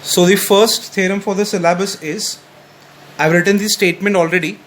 So the first theorem for the syllabus is, I've written the statement already.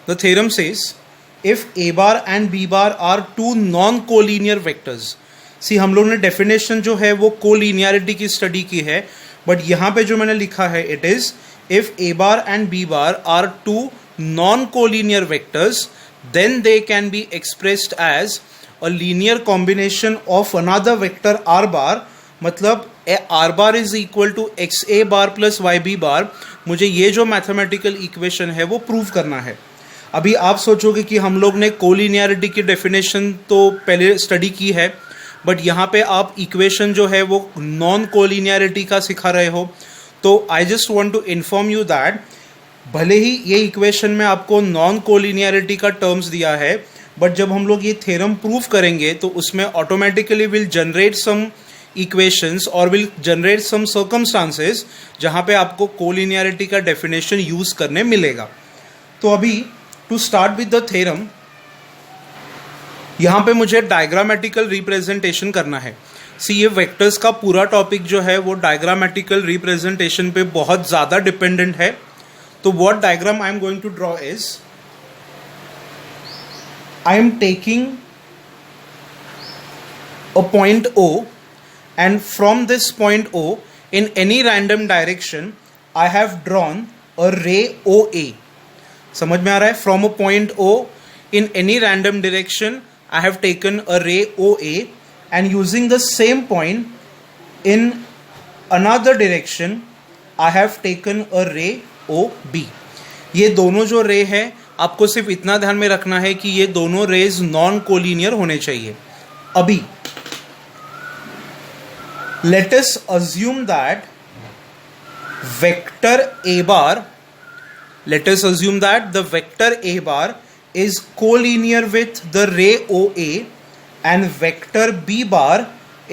The theorem says, if A bar and B bar are two non-collinear vectors. See, हम लोग ने definition जो है वो collinearity की study की है, but यहाँ पे जो मैंने लिखा है, it is if A bar and B bar are two non-collinear vectors, then they can be expressed as a linear combination of another vector R bar. मतलब R bar is equal to XA bar plus YB bar. मुझे ये जो mathematical equation है वो prove करना है. अभी आप सोचोगे कि हम लोग ने कोलिनियरिटी की डेफिनेशन तो पहले स्टडी की है, बट यहाँ पे आप इक्वेशन जो है वो नॉन कोलिनियरिटी का सिखा रहे हो. तो I just want to inform you that भले ही ये इक्वेशन में आपको नॉन कोलिनियरिटी का टर्म्स दिया है, बट जब हम लोग ये थ्योरम प्रूव करेंगे तो उसमें automatically will generate some equations और विल जनरेट सम सर्कमस्टांसेस जहाँ पे आपको कोलिनियरिटी का डेफिनेशन यूज करने मिलेगा. तो अभी to start with the theorem, यहाँ पे मुझे डायग्रामेटिकल रिप्रेजेंटेशन करना है. सी ये वेक्टर्स का पूरा टॉपिक जो है वो डायग्रामेटिकल रिप्रेजेंटेशन पे बहुत ज़्यादा डिपेंडेंट है. तो what diagram I am going to draw is, I am taking a point O, and from this point O in any random direction I have drawn a ray OA. समझ में आ रहा है? From a point O in any random direction I have taken a ray OA, and using the same point in another direction I have taken a ray OB. ये दोनों जो रे है आपको सिर्फ इतना ध्यान में रखना है कि ये दोनों रेज नॉन कोलिनियर होने चाहिए. अभी let us assume that vector A bar, let us assume that the vector A bar is collinear with the ray OA and vector B bar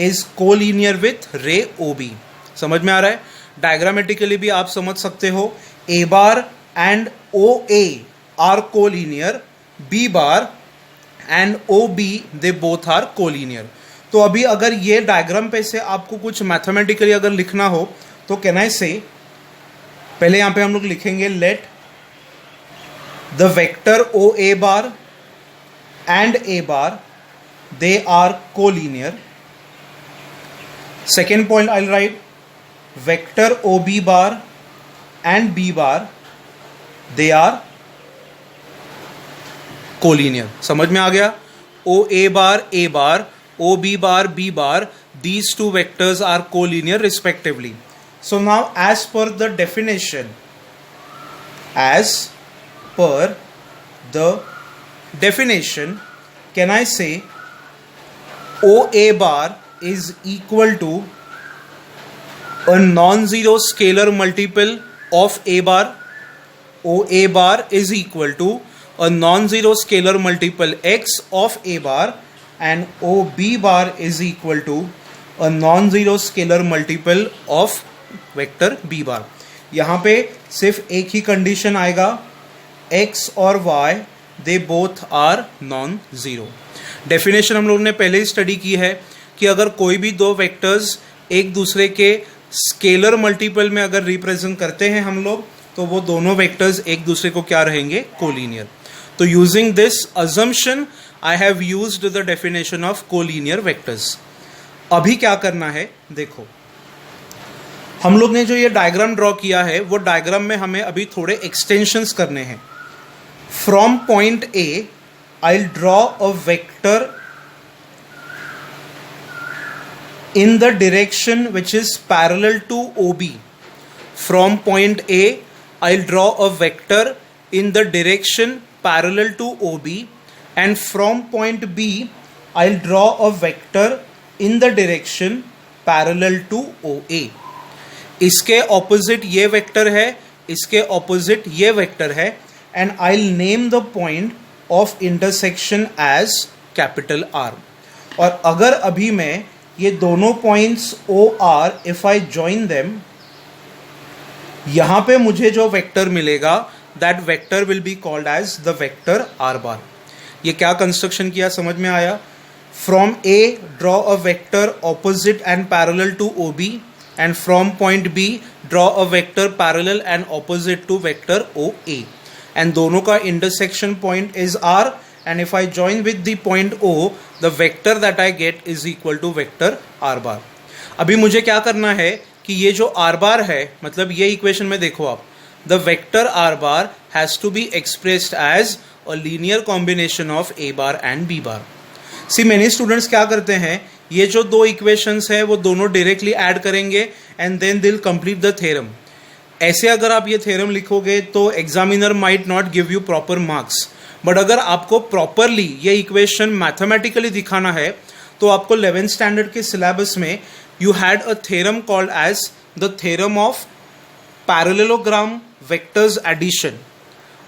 is collinear with ray OB. समझ में आ रहा है? Diagrammatically भी आप समझ सकते हो. A bar and OA are collinear, B bar and OB they both are collinear. तो अभी अगर ये डायग्राम पे से आपको कुछ मैथमेटिकली अगर लिखना हो तो कैन आई से, पहले यहाँ पे हम लोग लिखेंगे let the vector O A bar and A bar they are collinear. Second point I write vector O B bar and B bar they are collinear. समझ में आ गया? ओ A bar OB bar, B bar, these two vectors are collinear respectively. So now as per the definition, can I say OA bar is equal to a non-zero scalar multiple of A bar? OA bar is equal to a non-zero scalar multiple x of A bar, and OB bar is equal to a non-zero scalar multiple of vector B bar. यहाँ पे सिर्फ एक ही condition आएगा, x और y they both are non-zero. Definition हम लोग ने पहले ही स्टडी की है कि अगर कोई भी दो वेक्टर्स एक दूसरे के स्केलर मल्टीपल में अगर रिप्रेजेंट करते हैं हम लोग, तो वो दोनों वेक्टर्स एक दूसरे को क्या रहेंगे? कोलिनियर. तो using this assumption I have used the definition of collinear vectors. अभी क्या करना है देखो, हम लोग ने जो ये डायग्राम ड्रॉ किया है वो डायग्राम में हमें अभी थोड़े एक्सटेंशंस करने हैं. From point A I'll draw a vector in the direction which is parallel to OB. From point A I'll draw a vector in the direction parallel to OB, and from point B I'll draw a vector in the direction parallel to OA. इसके opposite ये vector है, इसके opposite ये vector है, and I'll name the point of intersection as capital R. और अगर अभी मैं ये दोनों points OR if I join them, यहाँ पे मुझे जो वेक्टर मिलेगा that vector will be called as the vector R bar. ये क्या कंस्ट्रक्शन किया समझ में आया? From A draw a vector opposite and parallel to OB, and from point B draw a vector parallel and opposite to vector OA and दोनों का intersection point is R and if I join with the point O the vector that I get is equal to vector R bar. अभी मुझे क्या करना है कि ये जो R bar है मतलब ये इक्वेशन में देखो आप the vector R bar has to be expressed as a linear combination of A bar and B bar. See many students क्या करते हैं ये जो दो इक्वेशंस है वो दोनों डायरेक्टली ऐड करेंगे एंड देन दिल कंप्लीट द थ्योरम. ऐसे अगर आप ये थ्योरम लिखोगे तो examiner might not give you proper marks. But अगर आपको प्रॉपरली ये इक्वेशन मैथमेटिकली दिखाना है तो आपको 11th स्टैंडर्ड के सिलेबस में you had a theorem called as the theorem of parallelogram vectors addition.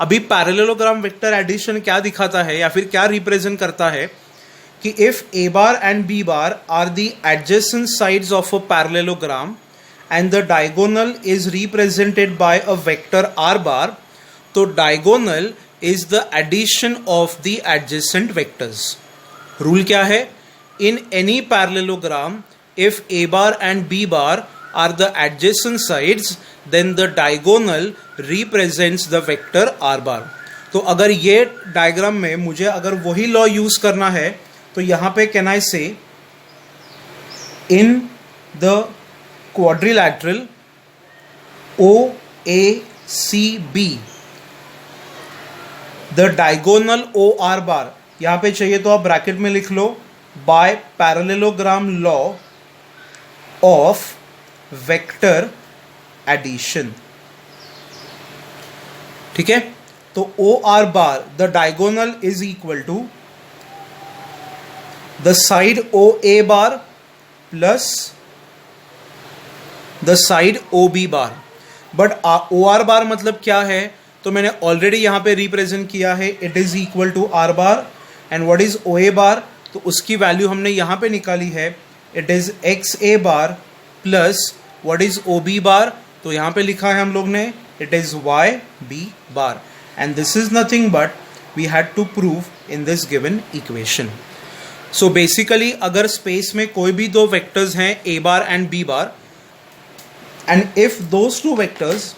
अभी पैरेललोग्राम वेक्टर एडिशन क्या दिखाता है या फिर क्या रिप्रेजेंट करता है कि if A bar and B bar are the adjacent sides of a parallelogram and the diagonal is represented by a vector R bar, तो diagonal is the addition of the adjacent vectors. Rule क्या है? In any parallelogram, if A bar and B bar are the adjacent sides, then the diagonal represents the vector R bar. तो अगर ये diagram में मुझे अगर वही law use करना है तो यहाँ पे can I say in the quadrilateral OACB the diagonal OR bar यहाँ पे चाहिए तो आप ब्रैकेट में लिख लो by parallelogram law of vector addition. ठीक है, तो OR bar the diagonal is equal to the side OA bar plus the side OB bar. But OR bar मतलब क्या है तो मैंने ऑलरेडी यहाँ पे रिप्रेजेंट किया है. It is equal to R bar and what is OA bar तो उसकी वैल्यू हमने यहाँ पे निकाली है. It is XA bar plus what is OB bar तो यहाँ पे लिखा है हम लोग ने it is YB bar and this is nothing but we had to prove in this given equation. So basically अगर स्पेस में कोई भी दो वेक्टर्स हैं A bar and B bar and if those two vectors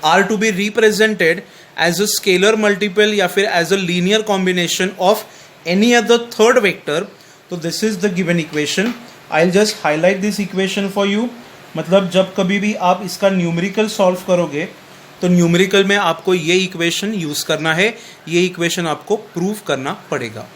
are to be represented as a scalar multiple या फिर as a linear combination of any other third vector तो this is the given equation. I will just highlight this equation for you. मतलब जब कभी भी आप इसका numerical solve करोगे तो न्यूमेरिकल में आपको ये इक्वेशन यूज करना है, ये इक्वेशन आपको प्रूव करना पड़ेगा.